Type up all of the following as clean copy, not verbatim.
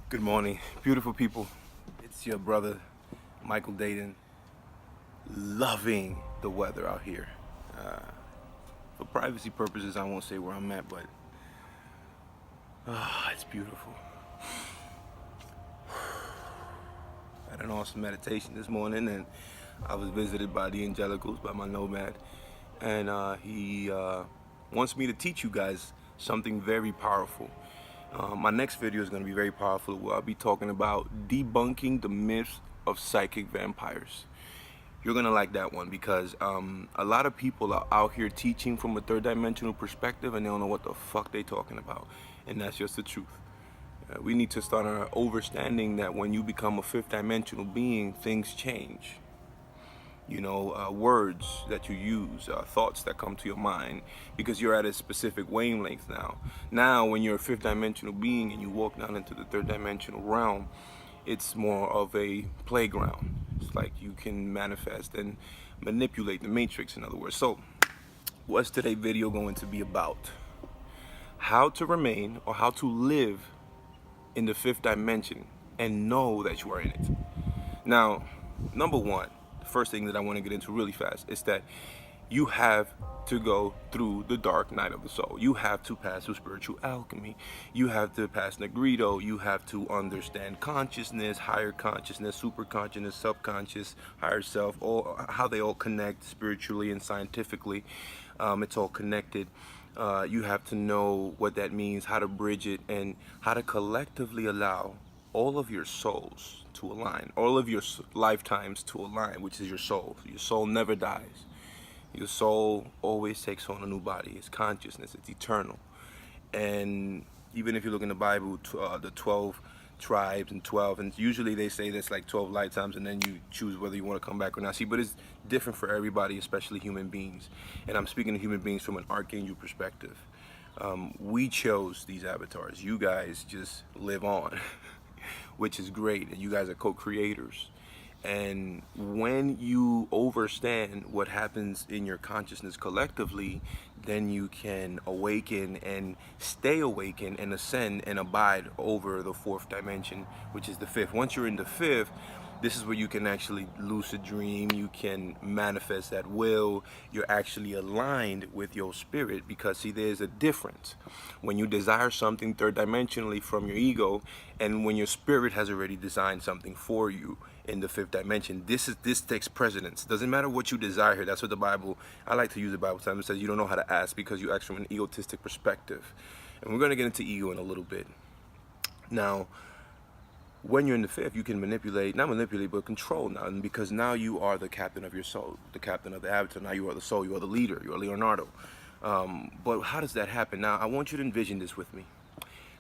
Good morning, beautiful people. It's your brother, Michael Dayton, loving the weather out here. For privacy purposes, I won't say where I'm at, but it's beautiful. I had an awesome meditation this morning, and I was visited by the Angelicals, by my nomad, and he wants me to teach you guys something very powerful. My next video is going to be very powerful, where I'll be talking about debunking the myths of psychic vampires. You're gonna like that one because a lot of people are out here teaching from a third dimensional perspective and they don't know what the fuck they talking about, and that's just the truth. We need to start understanding that when you become a fifth dimensional being, things change. Words that you use, thoughts that come to your mind, because you're at a specific wavelength now. Now, when you're a fifth dimensional being and you walk down into the third dimensional realm, it's more of a playground. It's like you can manifest and manipulate the matrix, in other words. So, what's today's video going to be about? How to remain or how to live in the fifth dimension and know that you are in it. Now, number one, the first thing that I want to get into really fast is that you have to go through the dark night of the soul. You have to pass through spiritual alchemy. You have to pass Negrito. You have to understand consciousness, higher consciousness, super consciousness, subconscious, higher self, all how they all connect spiritually and scientifically. It's all connected. You have to know what that means, how to bridge it, and how to collectively allow all of your souls to align, all of your lifetimes to align, which is your soul. Your soul never dies. Your soul always takes on a new body. It's consciousness. It's eternal. And even if you look in the Bible, the 12 tribes and 12, and usually they say that's like 12 lifetimes, and then you choose whether you want to come back or not. See, but it's different for everybody, especially human beings. And I'm speaking to human beings from an archangel perspective. We chose these avatars. You guys just live on, which is great. And you guys are co-creators. And when you understand what happens in your consciousness collectively, then you can awaken and stay awakened and ascend and abide over the fourth dimension, which is the fifth. Once you're in the fifth, this is where you can actually lucid dream, you can manifest that will, you're actually aligned with your spirit, because see, there's a difference when you desire something third dimensionally from your ego and when your spirit has already designed something for you in the fifth dimension. This takes precedence. Doesn't matter what you desire here. That's what the Bible, I like to use the Bible sometimes. It says you don't know how to ask because you ask from an egotistic perspective. And we're going to get into ego in a little bit. Now, when you're in the fifth, you can not manipulate, but control now. And because now you are the captain of your soul, the captain of the avatar. Now you are the soul, you are the leader, you are Leonardo. But how does that happen? Now, I want you to envision this with me.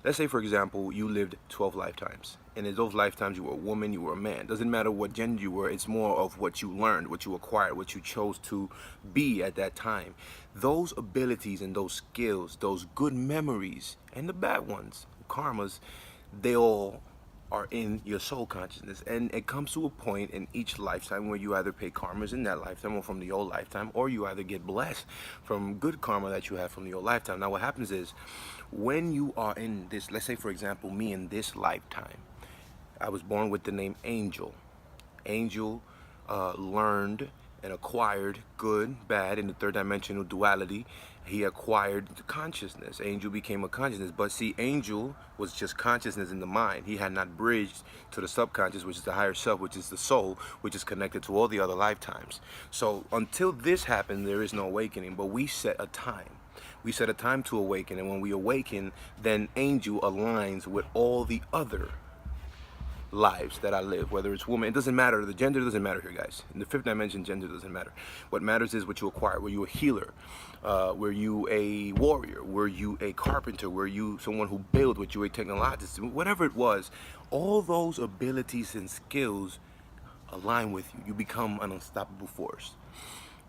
Let's say, for example, you lived 12 lifetimes. And in those lifetimes, you were a woman, you were a man. Doesn't matter what gender you were, it's more of what you learned, what you acquired, what you chose to be at that time. Those abilities and those skills, those good memories, and the bad ones, karmas, they all are in your soul consciousness. And it comes to a point in each lifetime where you either pay karmas in that lifetime or from the old lifetime, or you either get blessed from good karma that you have from the old lifetime. Now what happens is, when you are in this, let's say for example, me in this lifetime, I was born with the name Angel. Angel learned and acquired good, bad in the third dimensional duality. He acquired the consciousness. Angel became a consciousness. But see, Angel was just consciousness in the mind. He had not bridged to the subconscious, which is the higher self, which is the soul, which is connected to all the other lifetimes. So until this happened, there is no awakening. But we set a time. We set a time to awaken. And when we awaken, then Angel aligns with all the other lives that I live, whether it's woman, it doesn't matter. The gender doesn't matter here, guys. In the fifth dimension, gender doesn't matter. What matters is what you acquire. Were you a healer? Were you a warrior? Were you a carpenter? Were you someone who built? Were you a technologist? Whatever it was, all those abilities and skills align with you. You become an unstoppable force.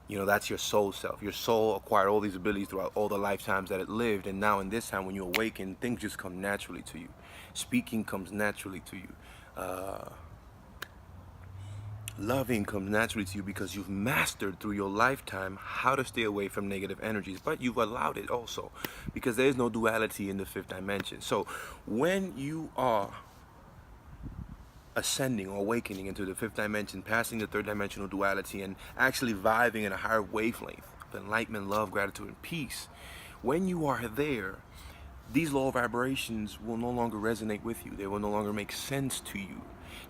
That's your soul self. Your soul acquired all these abilities throughout all the lifetimes that it lived, and now in this time when you awaken, things just come naturally to you. Speaking comes naturally to you. Loving comes naturally to you because you've mastered through your lifetime how to stay away from negative energies, but you've allowed it also because there is no duality in the fifth dimension. So when you are ascending or awakening into the fifth dimension, passing the third dimensional duality, and actually vibing in a higher wavelength of enlightenment, love, gratitude, and peace. When you are there, these low vibrations will no longer resonate with you. They will no longer make sense to you.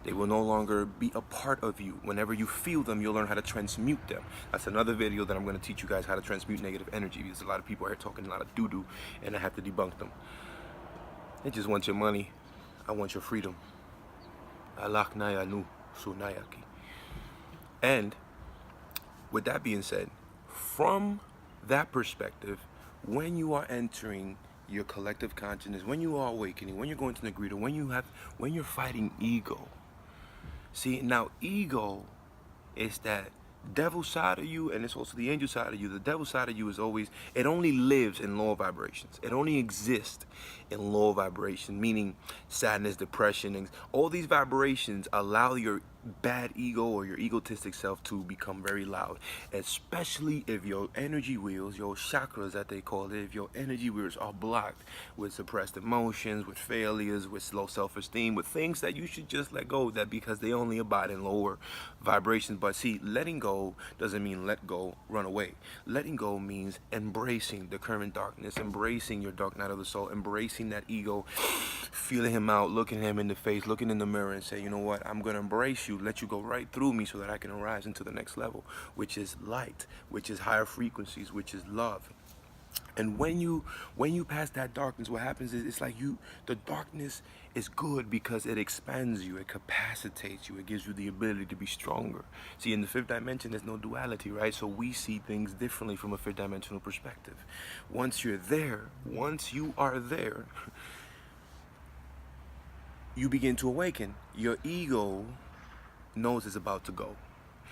They will no longer be a part of you. Whenever you feel them, you'll learn how to transmute them. That's another video that I'm going to teach you guys how to transmute negative energy, because a lot of people are talking a lot of doo-doo, and I have to debunk them. They just want your money. I want your freedom. Allah naya nu sunayaki. And with that being said, from that perspective, when you are entering your collective consciousness, when you are awakening, when you're going to Negrita, when you're fighting ego. See, now ego is that devil side of you, and it's also the angel side of you. The devil side of you is always, it only lives in lower vibrations. It only exists in low vibration, meaning sadness, depression, and all these vibrations allow your bad ego or your egotistic self to become very loud, especially if your energy wheels, your chakras that they call it, if your energy wheels are blocked with suppressed emotions, with failures, with low self-esteem, with things that you should just let go, that because they only abide in lower vibrations. But see, letting go doesn't mean let go, run away. Letting go means embracing the current darkness, embracing your dark night of the soul, embracing that ego, feeling him out, looking him in the face, looking in the mirror and say, you know what, I'm gonna embrace you, let you go right through me so that I can arise into the next level, which is light, which is higher frequencies, which is love. And when you pass that darkness, what happens is it's like the darkness is good because it expands you, it capacitates you, it gives you the ability to be stronger. See, in the fifth dimension, there's no duality, right? So we see things differently from a fifth dimensional perspective. Once you're there, once you are there, you begin to awaken. Your ego knows it's about to go.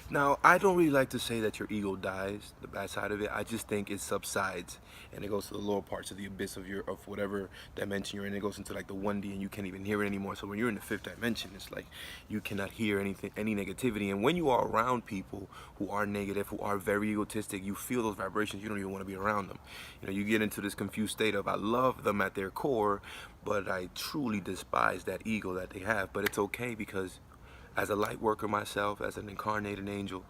Now, I don't really like to say that your ego dies, the bad side of it. I just think it subsides and it goes to the lower parts of the abyss of whatever dimension you're in. It goes into like the 1D and you can't even hear it anymore. So when you're in the fifth dimension, it's like you cannot hear anything, any negativity. And when you are around people who are negative, who are very egotistic, you feel those vibrations. You don't even want to be around them. You know, you get into this confused state of, I love them at their core, but I truly despise that ego that they have. But it's okay, because as a light worker myself, as an incarnated angel,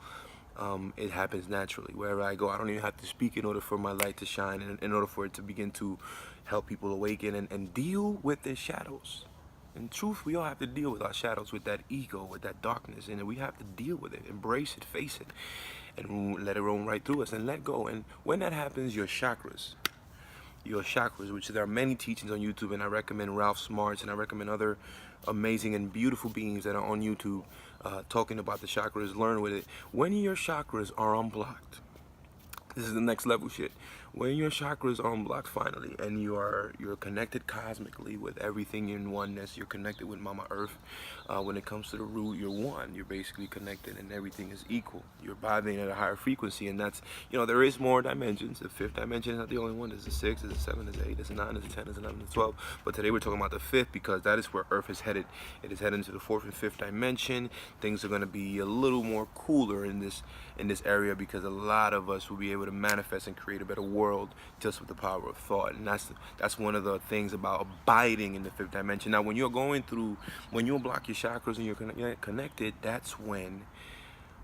it happens naturally. Wherever I go, I don't even have to speak in order for my light to shine, and in order for it to begin to help people awaken and deal with their shadows. In truth, we all have to deal with our shadows, with that ego, with that darkness, and we have to deal with it, embrace it, face it, and let it roam right through us and let go. And when that happens, your chakras, which there are many teachings on YouTube, and I recommend Ralph Smarts, and I recommend other amazing and beautiful beings that are on YouTube talking about the chakras. Learn with it. When your chakras are unblocked, this is the next level shit. When your chakras are unblocked finally, and you're connected cosmically with everything in oneness, you're connected with Mama Earth. When it comes to the root, you're one. You're basically connected, and everything is equal. You're vibing at a higher frequency, and that's, you know, there is more dimensions. The fifth dimension is not the only one. There's a 6, there's a 7, there's a 8, there's a 9, there's a 10, there's a 11, there's a 12. But today we're talking about the fifth, because that is where Earth is headed. It is heading to the fourth and fifth dimension. Things are going to be a little more cooler in this area, because a lot of us will be able to manifest and create a better world just with the power of thought. And that's one of the things about abiding in the fifth dimension. Now, when you block your chakras and you're connected, that's when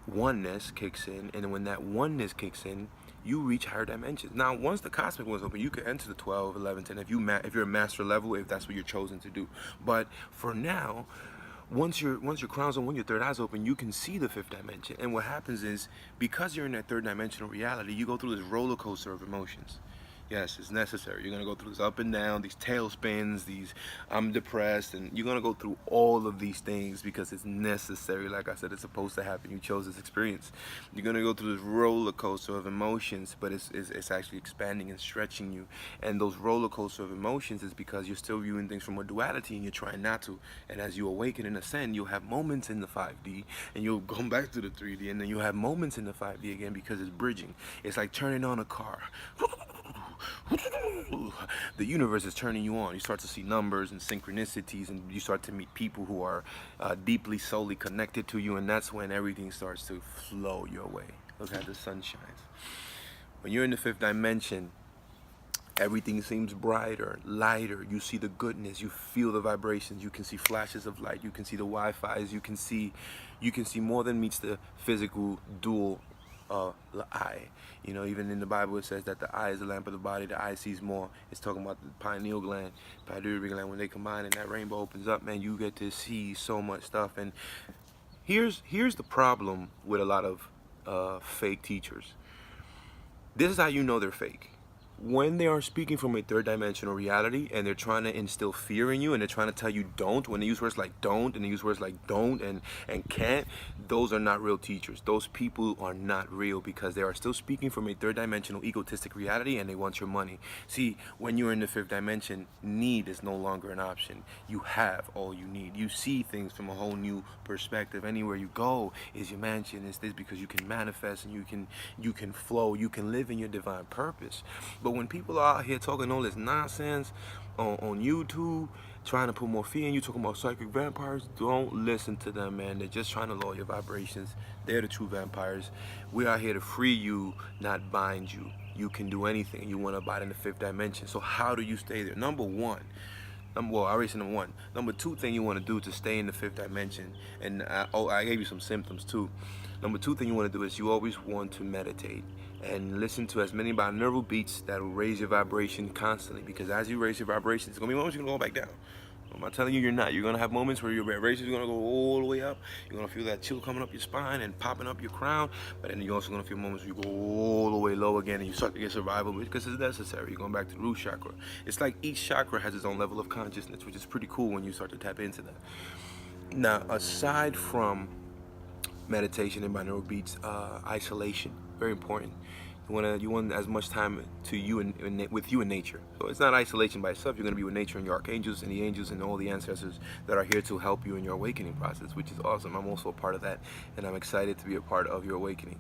oneness kicks in, and when that oneness kicks in, you reach higher dimensions. Now, once the cosmic one's open, you can enter the 12, 11, 10 if you're a master level, if that's what you're chosen to do. But for now, once your crown's on, when your third eye's open, you can see the fifth dimension. And what happens is, because you're in that third dimensional reality, you go through this roller coaster of emotions. Yes, it's necessary. You're going to go through this up and down, these tailspins, these I'm depressed, and you're going to go through all of these things because it's necessary. Like I said, it's supposed to happen. You chose this experience. You're going to go through this roller coaster of emotions, but it's actually expanding and stretching you. And those roller coaster of emotions is because you're still viewing things from a duality, and you're trying not to. And as you awaken and ascend, you'll have moments in the 5D, and you'll come back to the 3D, and then you'll have moments in the 5D again, because it's bridging. It's like turning on a car. The universe is turning you on. You start to see numbers and synchronicities, and you start to meet people who are deeply soully connected to you, and that's when everything starts to flow your way. Look how the sun shines. When you're in the fifth dimension, Everything seems brighter, lighter. You see the goodness. You feel the vibrations. You can see flashes of light. You can see the Wi-Fi's. You can see more than meets the physical dual eye. You know, even in the Bible it says that the eye is the lamp of the body. The eye sees more. It's talking about the pineal gland, pituitary gland. When they combine and that rainbow opens up, man, you get to see so much stuff. And here's the problem with a lot of fake teachers. This is how you know they're fake. When they are speaking from a third dimensional reality and they're trying to instill fear in you and they're trying to tell you don't, when they use words like don't and they use words like don't and can't, those are not real teachers. Those people are not real because they are still speaking from a third dimensional egotistic reality and they want your money. See, when you're in the fifth dimension, need is no longer an option. You have all you need. You see things from a whole new perspective. Anywhere you go is your mansion. It's this because you can manifest and you can flow. You can live in your divine purpose. But when people are out here talking all this nonsense on YouTube, trying to put more fear in you, talking about psychic vampires, don't listen to them, man. They're just trying to lower your vibrations. They're the true vampires. We are here to free you, not bind you. You can do anything. You want to abide in the fifth dimension. So how do you stay there? Number one. Well, I already said number one. Number two thing you want to do to stay in the fifth dimension, and I gave you some symptoms too. Number two thing you want to do is you always want to meditate and listen to as many binaural beats that will raise your vibration constantly, because as you raise your vibration, there's going to be moments you're going to go back down. I'm not telling you you're not. You're going to have moments where your vibration is going to go all the way up. You're going to feel that chill coming up your spine and popping up your crown. But then you're also going to feel moments where you go all the way low again and you start to get survival because it's necessary. You're going back to the root chakra. It's like each chakra has its own level of consciousness, which is pretty cool when you start to tap into that. Now, aside from meditation and binaural beats, isolation, very important. You want as much time to you and with you in nature. So it's not isolation by itself. You're going to be with nature and your archangels and the angels and all the ancestors that are here to help you in your awakening process, which is awesome. I'm also a part of that, and I'm excited to be a part of your awakening.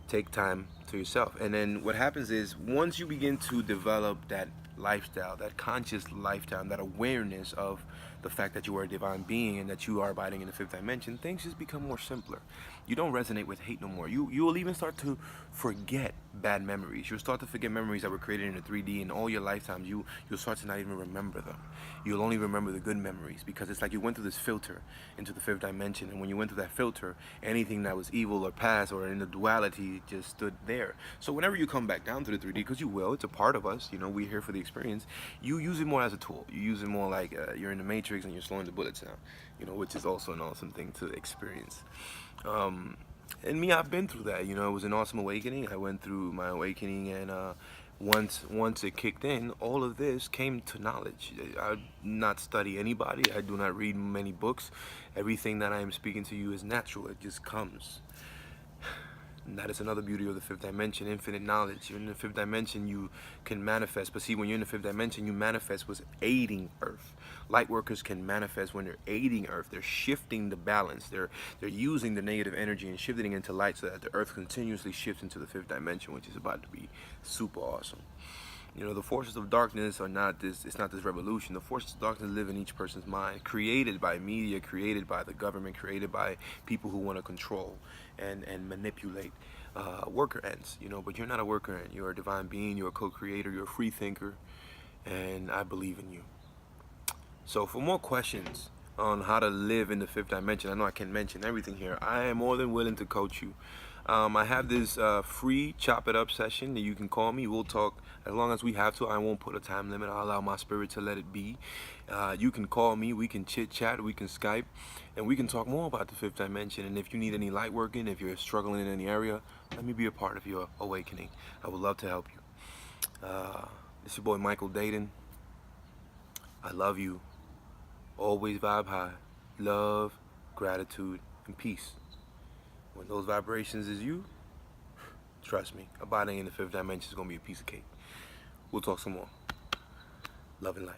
Take time to yourself. And then what happens is once you begin to develop that lifestyle, that conscious lifestyle, that awareness of the fact that you are a divine being and that you are abiding in the fifth dimension, things just become more simpler. You don't resonate with hate no more. You will even start to forget bad memories. You'll start to forget memories that were created in the 3D in all your lifetimes. You'll start to not even remember them. You'll only remember the good memories because it's like you went through this filter into the fifth dimension, and when you went through that filter, anything that was evil or past or in the duality just stood there. So whenever you come back down to the 3D, because you will, it's a part of us, you know, we're here for the experience, you use it more as a tool. You use it more like you're in the Matrix and you're slowing the bullets down, you know, which is also an awesome thing to experience. And me, I've been through that. You know, it was an awesome awakening. I went through my awakening, and once it kicked in, all of this came to knowledge. I do not study anybody. I do not read many books. Everything that I am speaking to you is natural. It just comes. And that is another beauty of the fifth dimension, infinite knowledge. You're in the fifth dimension, you can manifest. But see, when you're in the fifth dimension, you manifest what's aiding Earth. Light workers can manifest when they're aiding Earth. They're shifting the balance. They're using the negative energy and shifting it into light so that the Earth continuously shifts into the fifth dimension, which is about to be super awesome. You know, the forces of darkness are not this, it's not this revolution. The forces of darkness live in each person's mind, created by media, created by the government, created by people who want to control and manipulate worker ants, you know, but you're not a worker ant. You're a divine being, you're a co-creator, you're a free thinker, and I believe in you. So for more questions on how to live in the fifth dimension, I know I can't mention everything here. I am more than willing to coach you. I have this free chop it up session that you can call me. We'll talk as long as we have to. I won't put a time limit. I'll allow my spirit to let it be. You can call me. We can chit chat. We can Skype, and we can talk more about the fifth dimension. And if you need any light working, if you're struggling in any area, let me be a part of your awakening. I would love to help you. This is your boy Michael Dayton. I love you. Always vibe high. Love, gratitude, and peace. When those vibrations is you, trust me, abiding in the fifth dimension is going to be a piece of cake. We'll talk some more. Love and light.